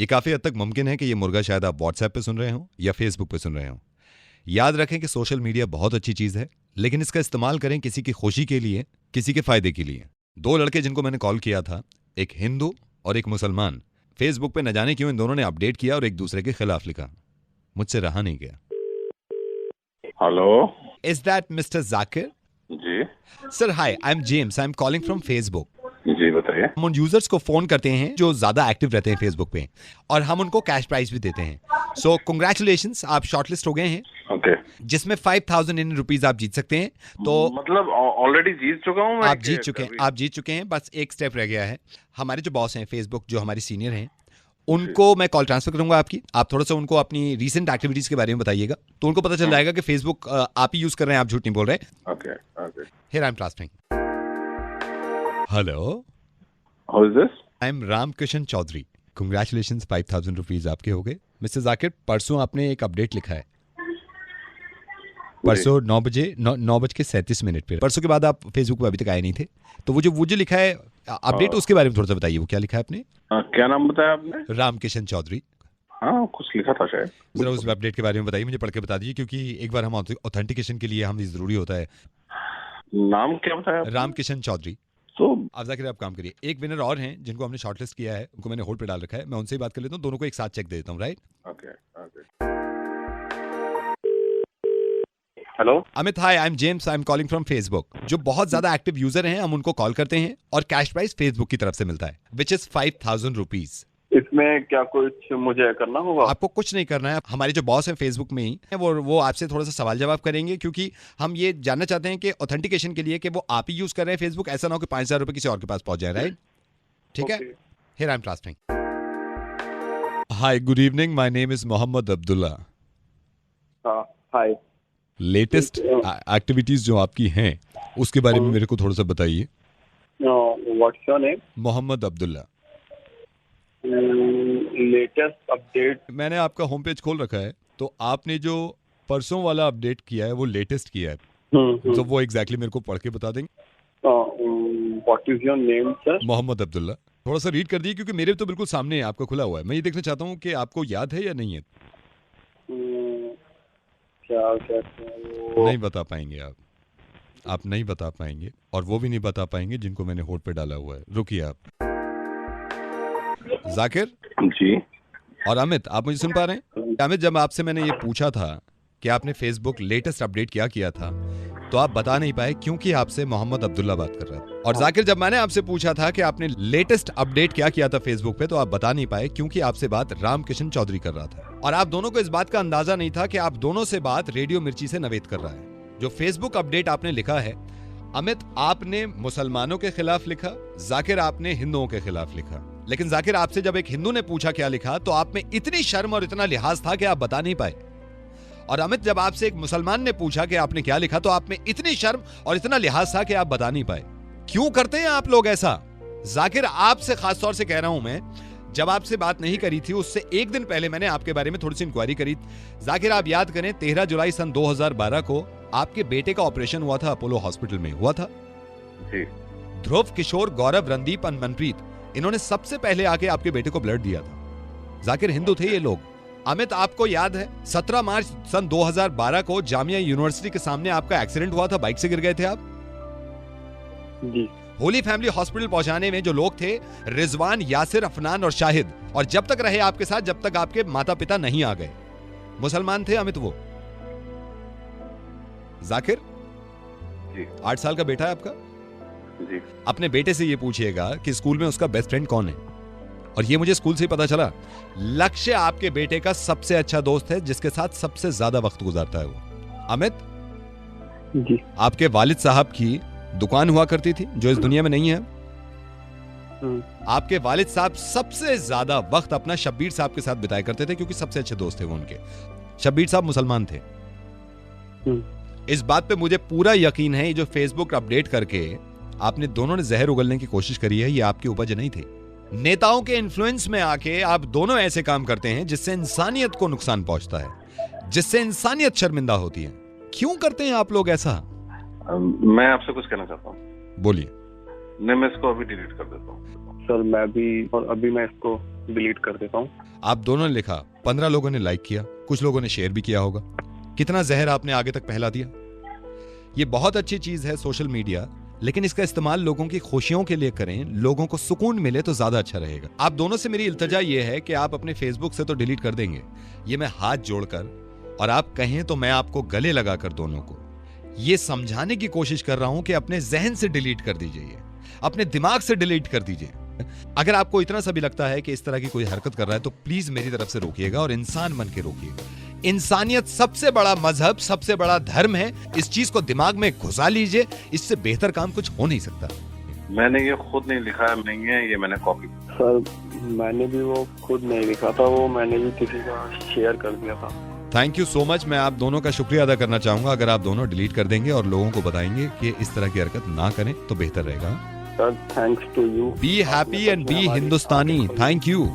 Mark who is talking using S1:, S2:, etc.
S1: ये काफ़ी हद तक मुमकिन है कि ये मुर्गा शायद आप व्हाट्सएप पे सुन रहे हो या फेसबुक पे सुन रहे हो। याद रखें कि सोशल मीडिया बहुत अच्छी चीज़ है, लेकिन इसका इस्तेमाल करें किसी की खुशी के लिए, किसी के फ़ायदे के लिए। 2 लड़के जिनको मैंने कॉल किया था, एक हिंदू और एक मुसलमान, फेसबुक पे न जाने क्यों इन दोनों ने अपडेट किया और एक दूसरे के खिलाफ लिखा। मुझसे रहा नहीं गया।
S2: Hello,
S1: is that mister Zakir?
S2: जी
S1: sir hi, I am James, I am calling from Facebook.
S2: जी बताइए।
S1: हम उन यूजर्स को फोन करते हैं जो ज्यादा एक्टिव रहते हैं फेसबुक पे, और हम उनको कैश प्राइज भी देते हैं। सो कंग्रेचुलेशंस, आप शॉर्टलिस्ट हो गए हैं,
S2: ओके,
S1: जिसमें 5000 इंडियन रुपीज आप जीत सकते हैं। तो
S2: मतलब ऑलरेडी जीत चुका हूँ मैं?
S1: आप जीत चुके हैं, आप जीत चुके हैं, बस एक स्टेप रह गया है। हमारे जो बॉस हैं फेसबुक, जो हमारे सीनियर हैं, उनको मैं कॉल ट्रांसफर करूंगा आपकी। आप थोड़ा सा उनको अपनी रीसेंट एक्टिविटीज के बारे में बताइएगा, तो उनको पता चल जाएगा कि फेसबुक आप ही यूज कर रहे हैं, आप झूठ नहीं बोल रहे।
S2: Okay okay.
S1: Here I am transferring. Hello,
S2: how is this?
S1: I am Ramkishan Chaudhary. Congratulations, 5000 rupees आपके हो गए। मिस्टर जाकिर, परसों आपने एक अपडेट लिखा है, परसों 9:37 पे। परसों के बाद आप फेसबुक पे अभी तक आए नहीं थे, तो वो जो लिखा है अपडेट, उसके बारे में थोड़ा सा बताइए, वो क्या लिखा है आपने?
S2: क्या नाम बताया आपने?
S1: रामकिशन चौधरी।
S2: हाँ, कुछ लिखा था शायद।
S1: जरा उस अपडेट के बारे में बताइए, मुझे पढ़ के बता दीजिए, क्योंकि एक बार हम ऑथेंटिकेशन के लिए हम जरूरी होता है।
S2: नाम क्या बताया आपने?
S1: रामकिशन चौधरी।
S2: तो
S1: आप जाकर आप काम करिए। एक विनर और हैं जिनको हमने शॉर्टलिस्ट किया है, उनको मैंने होल्ड पे डाल रखा है, मैं उनसे ही बात कर लेता हूँ, दोनों को एक साथ चेक दे देता हूँ, right?
S2: Okay okay. Hello
S1: Amit, hi, I am James, I am calling from Facebook. जो बहुत ज्यादा एक्टिव यूजर हैं, हम उनको कॉल करते हैं और कैश प्राइस फेसबुक की तरफ से मिलता है, विच इज 5000 रुपीज।
S2: इसमें क्या कुछ मुझे करना होगा?
S1: आपको कुछ नहीं करना है। हमारे जो बॉस हैं फेसबुक में ही, वो आपसे थोड़ा सा सवाल जवाब करेंगे, क्योंकि हम ये जानना चाहते हैं कि ऑथेंटिकेशन के लिए कि वो आप ही यूज कर रहे हैं फेसबुक, ऐसा ना हो कि 5000 रुपए किसी और के पास पहुंच जाए, राइट? ठीक है, here I am transferring. Hi, good evening, my name is Mohammad Abdullah.
S2: हाँ, हाय।
S1: लेटेस्ट एक्टिविटीज जो आपकी हैं उसके बारे में मेरे को थोड़ा सा बताइए।
S2: What's your name?
S1: Mohammad Abdullah.
S2: Latest update?
S1: मैंने आपका होम पेज खोल रखा है, तो आपने जो परसों वाला अपडेट किया है वो लेटेस्ट किया है, तो वो एग्जैक्टली मेरे को पढ़ के बता देंगे।
S2: What is your name sir?
S1: Mohammad Abdullah. थोड़ा सा रीड कर दिए, क्योंकि मेरे तो बिल्कुल सामने है, आपका खुला हुआ है। मैं ये देखना चाहता हूँ कि आपको याद है या नहीं है।
S2: क्या कहते हैं वो?
S1: नहीं बता पाएंगे आप नहीं बता पाएंगे, और वो भी नहीं बता पाएंगे जिनको मैंने होल्ड पे डाला हुआ है। रुकिए आप। जाकिर
S2: जी।
S1: और अमित, आप मुझे सुन पा रहे हैं? अमित, जब आपसे मैंने ये पूछा था कि आपने फेसबुक लेटेस्ट अपडेट क्या किया था, तो आप बता नहीं पाए, क्योंकि आपसे मोहम्मद अब्दुल्ला बात कर रहा था। और जाकिर, जब मैंने आपसे पूछा था कि आपने लेटेस्ट अपडेट क्या किया था फेसबुक पे, तो आप बता नहीं पाए, क्योंकि आपसे बात रामकिशन चौधरी कर रहा था। और आप दोनों को इस बात का अंदाजा नहीं था कि आप दोनों से बात रेडियो मिर्ची से नवेद कर रहा है। जो फेसबुक अपडेट आपने लिखा है, अमित आपने मुसलमानों के खिलाफ लिखा, जाकिर आपने हिंदुओं के खिलाफ लिखा। लेकिन जाकिर, आपसे जब एक हिंदू ने पूछा क्या लिखा, तो आप में इतनी शर्म और इतना लिहाज था कि आप बता नहीं पाए। और अमित, जब आपसे एक मुसलमान ने पूछा कि आपने क्या लिखा, तो आप में इतनी शर्म और इतना लिहाज था कि आप बता नहीं पाए। क्यों करते हैं आप लोग ऐसा? जाकिर, आपसे खासतौर से कह रहा हूं मैं, जब आपसे बात नहीं करी थी उससे एक दिन पहले मैंने आपके बारे में थोड़ी सी इंक्वायरी करी। जाकिर, आप याद करें, 13 जुलाई सन 2012 को आपके बेटे का ऑपरेशन हुआ था, अपोलो हॉस्पिटल में हुआ था
S2: जी।
S1: ध्रुव, किशोर, गौरव, रणदीप और मनप्रीत, इन्होंने सबसे पहले आके आपके बेटे को ब्लड दिया था। जाकिर, हिंदू थे ये लोग। अमित, आपको याद है 17 मार्च सन 2012 को जामिया यूनिवर्सिटी के सामने आपका एक्सीडेंट हुआ था, बाइक से गिर गए थे आप
S2: जी।
S1: होली फैमिली हॉस्पिटल पहुंचाने में जो लोग थे, रिजवान, यासिर, अफनान और शाहिद, और जब तक रहे आपके साथ जब तक आपके माता पिता नहीं आ गए। मुसलमान थे अमित वो। जाकिर
S2: जी।
S1: 8 साल का बेटा है आपका
S2: जी।
S1: अपने बेटे से ये पूछिएगा कि स्कूल में उसका बेस्ट फ्रेंड कौन है, और ये मुझे स्कूल से ही पता चला। लक्ष्य आपके बेटे का सबसे अच्छा दोस्त है, जिसके साथ सबसे ज्यादा वक्त गुजारता है वो। अमित
S2: जी।
S1: आपके वालिद साहब की दुकान हुआ करती थी जो इस दुनिया में नहीं है। आपके वालिद साहब सबसे ज्यादा वक्त अपना शब्बीर साहब के साथ बिताया करते थे, क्योंकि सबसे अच्छे दोस्त थे वो उनके। शब्बीर साहब मुसलमान थे। इस बात पे मुझे पूरा यकीन है, ये जो फेसबुक अपडेट करके आपने दोनों ने जहर उगलने की कोशिश करी है, ये आपकी उपज नहीं थी। नेताओं के इन्फ्लुएंस में आके आप दोनों ऐसे काम करते हैं जिससे इंसानियत को नुकसान पहुंचता है, जिससे इंसानियत शर्मिंदा होती है। क्यों करते हैं आप लोग ऐसा?
S2: मैं आपसे कुछ कहना चाहता हूँ।
S1: बोलिए।
S2: नहीं, मैं इसको अभी डिलीट कर देता हूँ। सर मैं भी, और अभी मैं इसको डिलीट कर देता हूँ।
S1: आप दोनों ने लिखा, 15 लोगों ने लाइक किया, कुछ लोगों ने शेयर भी किया होगा। कितना जहर आपने आगे तक फैला दिया। ये बहुत अच्छी चीज है सोशल मीडिया, लेकिन इसका इस्तेमाल लोगों की खुशियों के लिए करें, लोगों को सुकून मिले तो ज्यादा अच्छा रहेगा। आप दोनों से मेरी इल्तजा ये है कि आप अपने फेसबुक से तो डिलीट कर देंगे, ये मैं हाथ जोड़कर, और आप कहें तो मैं आपको गले लगाकर दोनों को ये समझाने की कोशिश कर रहा हूं कि अपने जहन से डिलीट कर दीजिए, अपने दिमाग से डिलीट कर दीजिए। अगर आपको इतना सा भी लगता है कि इस तरह की कोई हरकत कर रहा है तो प्लीज मेरी तरफ से रोकिएगा और इंसान बन के रोकिएगा। इंसानियत सबसे बड़ा मजहब, सबसे बड़ा धर्म है। इस चीज को दिमाग में घुसा लीजिए, इससे बेहतर काम कुछ हो नहीं सकता।
S2: मैंने ये खुद नहीं लिखा नहीं है, ये मैंने कॉपी। सर मैंने भी वो खुद नहीं लिखा था, वो मैंने भी किसी का शेयर कर दिया था।
S1: Thank you so much. मैं आप दोनों का शुक्रिया अदा करना चाहूंगा। अगर आप दोनों डिलीट कर देंगे और लोगों को बताएंगे कि इस तरह की हरकत ना करें तो बेहतर रहेगा।
S2: Sir thanks to you.
S1: Be happy and be Hindustani. Thank you.